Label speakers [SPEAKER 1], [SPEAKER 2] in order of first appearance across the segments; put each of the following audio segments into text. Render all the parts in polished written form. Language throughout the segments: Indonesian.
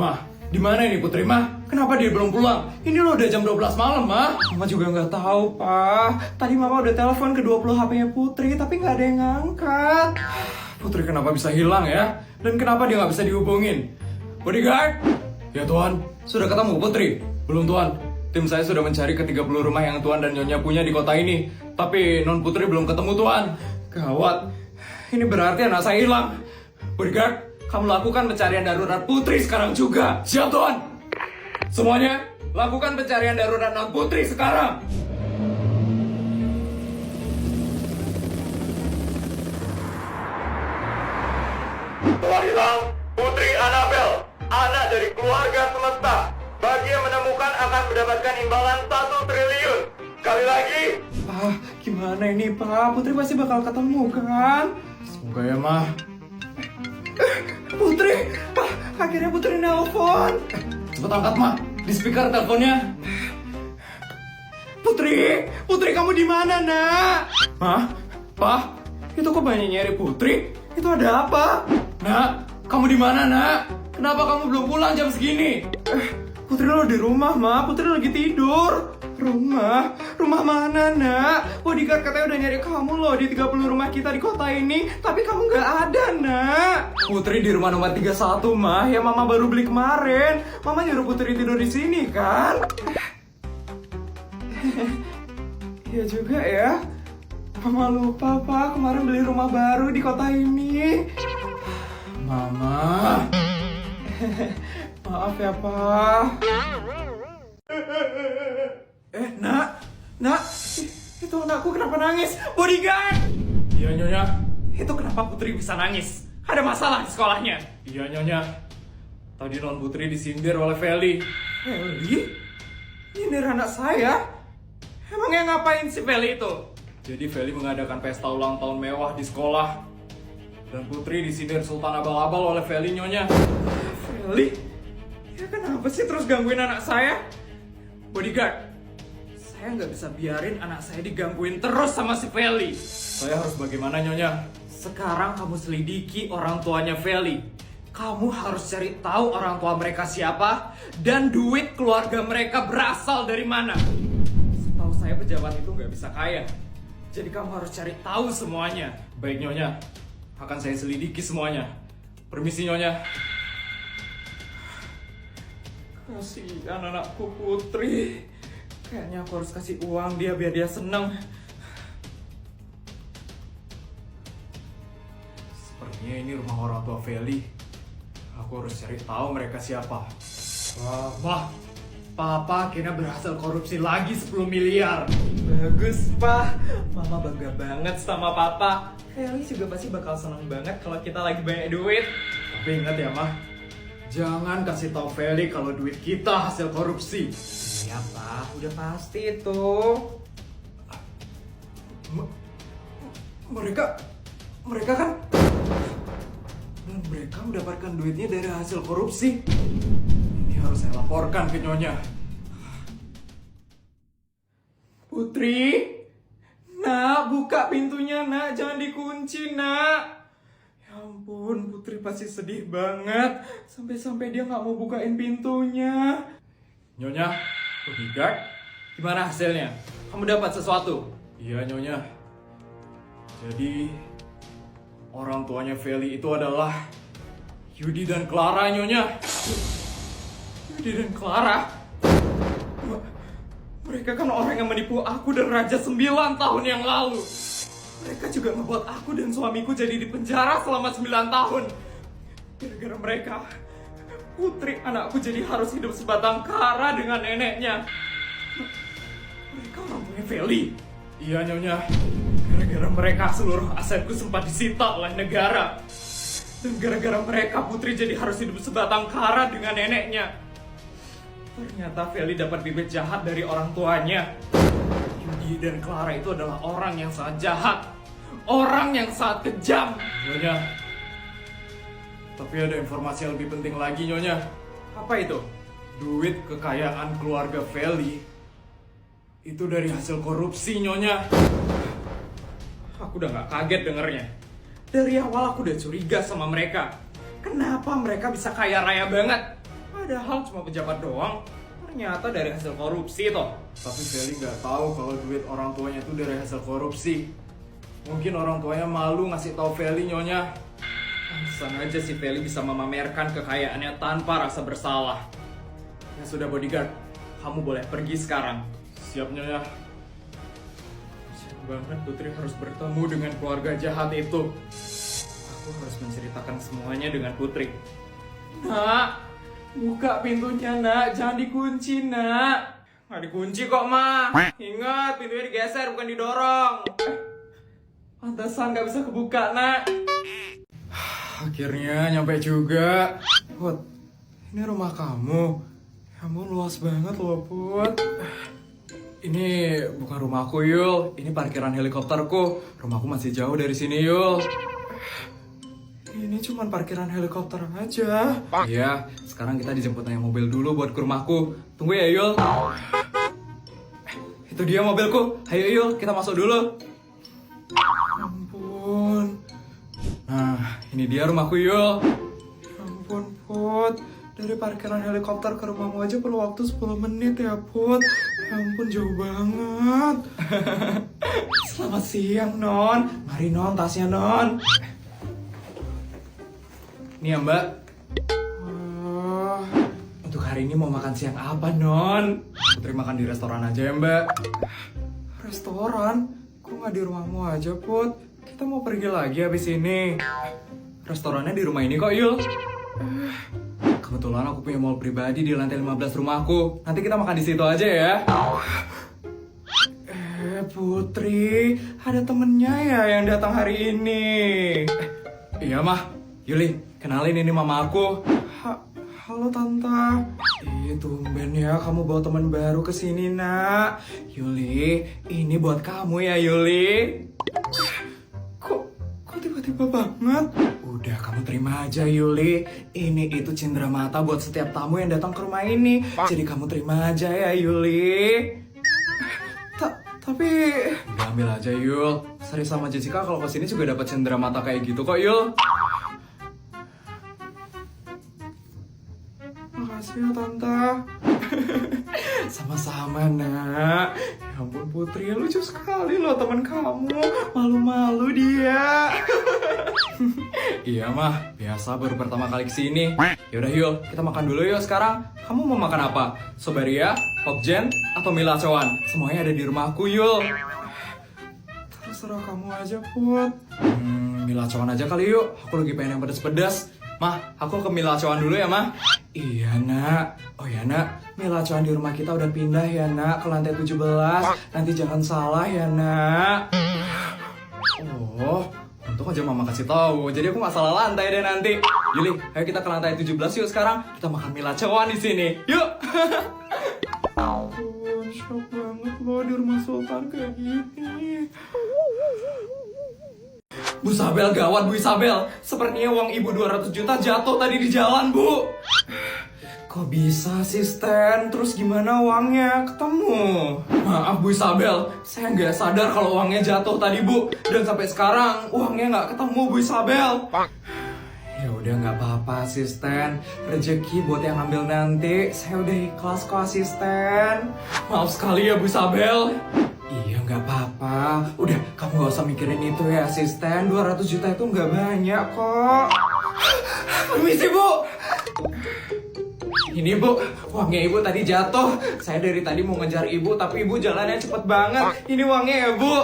[SPEAKER 1] Mah, di mana ini Putri, Mah? Kenapa dia belum pulang? Ini lo udah jam 12 malam, Mah.
[SPEAKER 2] Mama juga nggak tahu, Pak. Tadi Mama udah telepon ke 20 HP-nya Putri, tapi nggak ada yang ngangkat.
[SPEAKER 1] Putri kenapa bisa hilang ya? Dan kenapa dia nggak bisa dihubungin? Bodyguard? Ya Tuan, sudah ketemu Putri? Belum Tuan. Tim saya sudah mencari ke 30 rumah yang Tuan dan Nyonya punya di kota ini. Tapi Non Putri belum ketemu Tuan. Gawat. Ini berarti anak saya hilang. Bodyguard, kamu lakukan pencarian darurat Putri sekarang juga. Siap Tuan. Semuanya, lakukan pencarian darurat Non Putri sekarang.
[SPEAKER 3] Telah hilang Putri Annabelle, anak dari keluarga semesta. Bagi yang menemukan akan mendapatkan imbalan 1 triliun. Sekali lagi,
[SPEAKER 2] Pak, gimana ini, Pak? Putri pasti bakal ketemu, kan?
[SPEAKER 1] Semoga ya, Mah.
[SPEAKER 2] Putri! Pak, akhirnya Putri nelpon.
[SPEAKER 1] Cepet angkat, Mah. Di speaker teleponnya.
[SPEAKER 2] Putri! Putri, kamu di mana, Nak?
[SPEAKER 1] Mah? Pak? Itu kok banyak nyari Putri?
[SPEAKER 2] Itu ada apa?
[SPEAKER 1] Nak, kamu di mana, Nak? Kenapa kamu belum pulang jam segini?
[SPEAKER 2] Putri lo di rumah, Ma. Putri lagi tidur. Rumah? Rumah mana, Nak? Bodyguard katanya udah nyari kamu loh di 30 rumah kita di kota ini. Tapi kamu nggak ada, Nak. Putri di rumah nomor 31, Ma. Yang Mama baru beli kemarin. Mama nyuruh Putri tidur di sini, kan? Iya juga ya. Mama lupa, Pak. Kemarin beli rumah baru di kota ini.
[SPEAKER 1] Mama.
[SPEAKER 2] Maaf ya, Pak. Nak, itu anakku kenapa nangis? Bodyguard!
[SPEAKER 1] Iya, Nyonya.
[SPEAKER 2] Itu kenapa Putri bisa nangis? Ada masalah di sekolahnya?
[SPEAKER 1] Iya, Nyonya. Tadi Non Putri disindir oleh Feli.
[SPEAKER 2] Feli? Ini anak saya? Emangnya ngapain si Feli itu?
[SPEAKER 1] Jadi Feli mengadakan pesta ulang tahun mewah di sekolah. Dan Putri disindir Sultan Abal-Abal oleh Feli, Nyonya.
[SPEAKER 2] Feli? Ya kenapa sih terus gangguin anak saya? Bodyguard, saya nggak bisa biarin anak saya digangguin terus sama si Feli.
[SPEAKER 1] Saya harus bagaimana, Nyonya?
[SPEAKER 2] Sekarang kamu selidiki orang tuanya Feli. Kamu harus cari tahu orang tua mereka siapa dan duit keluarga mereka berasal dari mana. Setahu saya pejabat itu nggak bisa kaya. Jadi kamu harus cari tahu semuanya.
[SPEAKER 1] Baik, Nyonya. Akan saya selidiki semuanya. Permisi, Nyonya.
[SPEAKER 2] Kasihan anakku Putri. Kayaknya aku harus kasih uang dia biar dia seneng.
[SPEAKER 1] Sepertinya ini rumah orang tua Feli. Aku harus cari tahu mereka siapa.
[SPEAKER 2] Wah, Papa akhirnya berhasil korupsi lagi 10 miliar. Bagus, Pak. Mama bangga banget sama Papa. Feli juga pasti bakal senang banget kalau kita lagi banyak duit.
[SPEAKER 1] Tapi ingat ya, Mah. Jangan kasih tahu Feli kalau duit kita hasil korupsi.
[SPEAKER 2] Iya, Pak. Udah pasti itu.
[SPEAKER 1] Mereka kan... Dan mereka mendapatkan duitnya dari hasil korupsi. Ini harus saya laporkan ke Nyonya.
[SPEAKER 2] Putri, Nak, buka pintunya, Nak. Jangan dikunci, Nak. Ya ampun, Putri pasti sedih banget. Sampai-sampai dia nggak mau bukain pintunya.
[SPEAKER 1] Nyonya,
[SPEAKER 2] Bodyguard, gimana hasilnya? Kamu dapat sesuatu?
[SPEAKER 1] iya Nyonya. Jadi orang tuanya Feli itu adalah Yudi dan Clara, Nyonya.
[SPEAKER 2] Yudi dan Clara? Mereka kan orang yang menipu aku dan Raja 9 tahun yang lalu. Mereka juga ngebuat aku dan suamiku jadi di penjara selama 9 tahun. Gara-gara mereka, Putri anakku jadi harus hidup sebatang kara dengan neneknya. Mereka orang punya Feli.
[SPEAKER 1] Iya Nyonya.
[SPEAKER 2] Gara-gara mereka seluruh asetku sempat disita oleh negara. Dan gara-gara mereka Putri jadi harus hidup sebatang kara dengan neneknya. Ternyata Feli dapat bibit jahat dari orang tuanya. Yudi dan Clara itu adalah orang yang sangat jahat. Orang yang sangat kejam.
[SPEAKER 1] Nyonya. Tapi ada informasi yang lebih penting lagi, Nyonya.
[SPEAKER 2] Apa itu?
[SPEAKER 1] Duit kekayaan keluarga Feli itu dari hasil korupsi, Nyonya.
[SPEAKER 2] Aku udah gak kaget dengernya. Dari awal aku udah curiga sama mereka. Kenapa mereka bisa kaya raya banget? Padahal cuma pejabat doang. Ternyata dari hasil korupsi toh.
[SPEAKER 1] Tapi Feli nggak tahu kalau duit orang tuanya itu dari hasil korupsi. Mungkin orang tuanya malu ngasih tahu Feli, Nyonya.
[SPEAKER 2] Pantesan aja si Feli bisa memamerkan kekayaannya tanpa rasa bersalah. Ya sudah bodyguard, kamu boleh pergi sekarang.
[SPEAKER 1] Siap, Nyonya.
[SPEAKER 2] Kasian banget Putri harus bertemu dengan keluarga jahat itu. Aku harus menceritakan semuanya dengan Putri. Nak, buka pintunya nak, jangan dikunci nak. Nggak dikunci kok ma. Ingat, pintunya digeser bukan didorong. Pantesan nggak bisa kebuka nak.
[SPEAKER 1] Akhirnya nyampe juga. Put, ini rumah kamu. Ya ampun, luas banget loh, Put. Ini bukan rumahku, Yul. Ini parkiran helikopterku. Rumahku masih jauh dari sini, Yul. Ini cuma parkiran helikopter aja. Iya, sekarang kita dijemput naik mobil dulu buat ke rumahku. Tunggu ya, Yul. Itu dia mobilku. Ayo, Yul, kita masuk dulu. Ampun. Nah, ini dia rumahku, Yul. Ampun, Put. Dari parkiran helikopter ke rumahmu aja perlu waktu 10 menit ya, Put. Ampun, jauh banget. Selamat siang, Non. Mari, Non, tasnya, Non. Nih ya, Mbak. Untuk hari ini mau makan siang apa, Non? Putri makan di restoran aja ya, Mbak. Restoran? Kok nggak di rumahmu aja, Put? Kita mau pergi lagi habis ini. Restorannya di rumah ini kok, Yul. Kebetulan aku punya mall pribadi di lantai 15 rumahku. Nanti kita makan di situ aja ya. Putri, ada temennya ya yang datang hari ini. Iya, Mah. Yuli, kenalin ini mama aku. Halo Tante. Tumben ya kamu bawa teman baru ke sini, Nak. Yuli, ini buat kamu ya, Yuli. Kok tiba-tiba banget? Udah, kamu terima aja, Yuli. Ini itu cindramata buat setiap tamu yang datang ke rumah ini. Jadi kamu terima aja ya, Yuli. Tapi udah ambil aja, Yul. Sari sama Jessica kalau kesini juga dapat cendramata kayak gitu kok, Yul. Makasih ya, Tante. Sama-sama, Nak. Ya ampun, Putri, lucu sekali loh teman kamu. Malu-malu dia. Iya, Mah. Biasa baru pertama kali kesini. Yaudah, Yul. Kita makan dulu yuk sekarang. Kamu mau makan apa? Sobaria, Hokjen, atau mie lacoan? Semuanya ada di rumahku, Yul. Terserah kamu aja, Put. Mie lacoan aja kali yuk. Aku lagi pengen yang pedas-pedas. Mah, aku ke mie lacoan dulu ya, Mah. Iya, Nak. Oh ya, Nak. Mie lacoan di rumah kita udah pindah ya, Nak, ke lantai 17. Nanti jangan salah ya, Nak. Oh, untung aja Mama kasih tahu. Jadi aku nggak salah lantai deh nanti. Yuli, ayo kita ke lantai 17 yuk sekarang. Kita makan mie lacoan di sini. Yuk. Ampun, shock banget loh di rumah Sultan kayak gini. Bu Isabel, gawat Bu Isabel. Sepertinya uang ibu 200 juta jatuh tadi di jalan, Bu. Kok bisa asisten? Terus gimana uangnya? Ketemu? Maaf Bu Isabel, saya nggak sadar kalau uangnya jatuh tadi, Bu. Dan sampai sekarang uangnya nggak ketemu, Bu Isabel. Ya udah, nggak apa-apa asisten. Rezeki buat yang ambil nanti. Saya udah ikhlas kok asisten. Maaf sekali ya Bu Isabel. Iya, nggak apa-apa. Udah, kamu gak usah mikirin itu ya asisten. 200 juta itu nggak banyak kok. Permisi, Bu. Ini, Bu, uangnya Ibu tadi jatuh. Saya dari tadi mau ngejar Ibu, tapi Ibu jalannya cepet banget. Ini uangnya ya, Bu.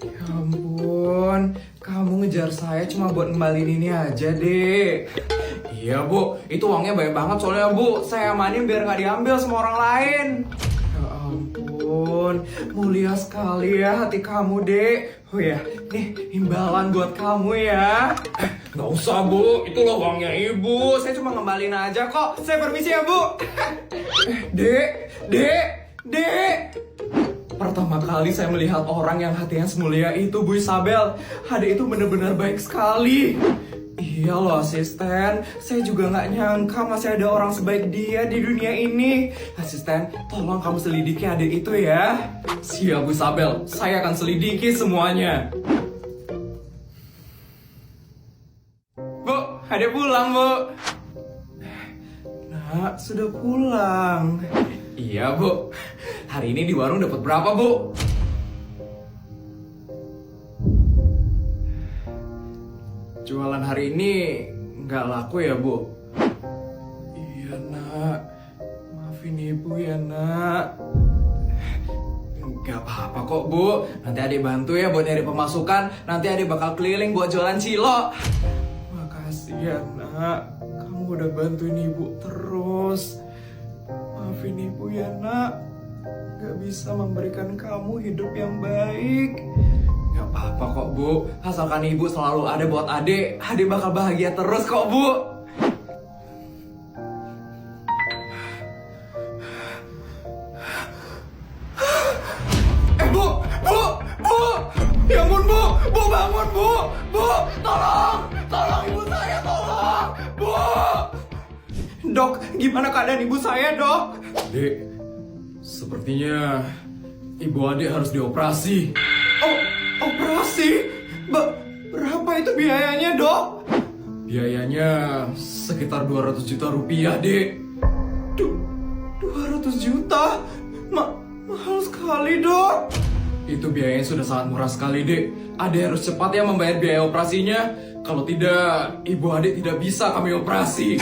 [SPEAKER 1] Ya ampun, kamu ngejar saya cuma buat ngembaliin ini aja, Dek. Iya, Bu, itu uangnya banyak banget soalnya, Bu. Saya amanin biar nggak diambil sama orang lain. Ya ampun, mulia sekali ya hati kamu, Dek. Oh ya, nih imbalan buat kamu ya. Nggak usah, Bu, itu loh uangnya Ibu. Saya cuma ngembalin aja kok. Saya permisi ya, Bu. Dek. Pertama kali saya melihat orang yang hatinya semulia itu, Bu Isabel. Adek itu benar-benar baik sekali. Iya loh asisten, saya juga nggak nyangka masih ada orang sebaik dia di dunia ini. Asisten, tolong kamu selidiki adik itu ya. Siap Bu Isabel, saya akan selidiki semuanya. Bu, adik pulang, Bu. Nak, sudah pulang. Iya, Bu. Hari ini di warung dapat berapa, Bu? Jualan hari ini nggak laku ya, Bu? Iya, Nak. Maafin Ibu ya, Nak. Gak apa-apa kok, Bu. Nanti adik bantu ya buat nyari pemasukan. Nanti adik bakal keliling buat jualan cilok. Makasih ya, Nak. Kamu udah bantuin Ibu terus. Maafin Ibu ya, Nak. Gak bisa memberikan kamu hidup yang baik. Gak apa-apa kok, Bu. Asalkan Ibu selalu ada buat adik, adik bakal bahagia terus kok, Bu. Ya ampun, Bu! Bu, bangun, Bu! Bu, tolong! Tolong ibu saya, tolong! Bu! Dok, gimana keadaan ibu saya, Dok? Dek, sepertinya ibu adik harus dioperasi. Oh, operasi? Berapa itu biayanya, Dok? Biayanya sekitar 200 juta rupiah, Dek. 200 juta? Mahal sekali, Dok. Itu biayanya sudah sangat murah sekali, Dek. Adik harus cepat ya membayar biaya operasinya. Kalau tidak, ibu adik tidak bisa kami operasi.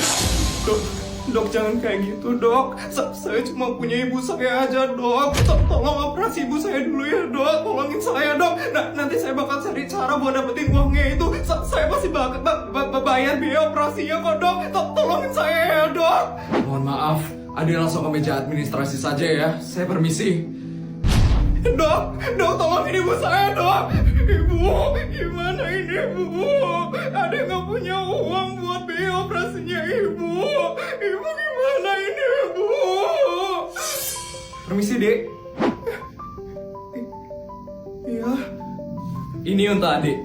[SPEAKER 1] Dok, jangan kayak gitu, Dok. Saya cuma punya ibu saya aja, Dok. Tolong operasi ibu saya dulu ya, Dok. Tolongin saya, Dok. Nanti saya bakal cari cara buat dapetin uangnya itu. Saya pasti bakal bayar biaya operasinya kok, Dok. Tolongin saya ya, Dok. Mohon maaf, adik langsung ke meja administrasi saja ya. Saya permisi. Dok, tolongin ibu saya, Dok. Ibu, gimana ini, Bu? Ada nggak punya uang buat biaya operasinya Ibu? Ibu gimana ini, Bu? Permisi, Dek. Iya. Ini untuk adik.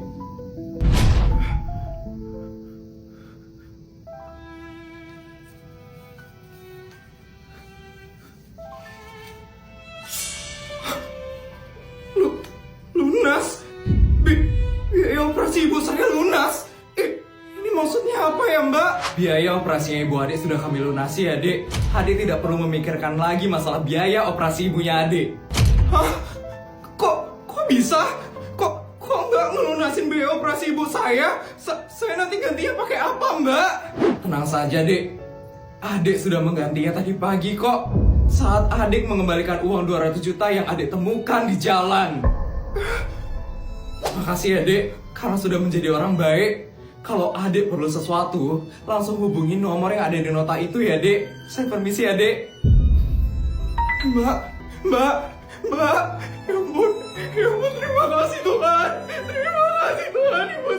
[SPEAKER 1] Lunas? Biaya operasi ibu saya lunas? Ini maksudnya apa ya, Mbak? Biaya operasinya ibu adik sudah kami lunasi ya, Dek. Adik tidak perlu memikirkan lagi masalah biaya operasi ibunya adik. Hah? Kok bisa? Kok nggak ngelunasin biaya operasi ibu saya? Saya nanti gantinya pakai apa, Mbak? Tenang saja, Dek. Adik sudah menggantinya tadi pagi kok. Saat adik mengembalikan uang 200 juta yang adik temukan di jalan. Makasih ya, Dek, karena sudah menjadi orang baik. Kalau adik perlu sesuatu, langsung hubungi nomor yang ada di nota itu ya, Dek. Saya permisi ya, Dek. Mbak, ya ampun, terima kasih Tuhan. Terima kasih Tuhan, ibu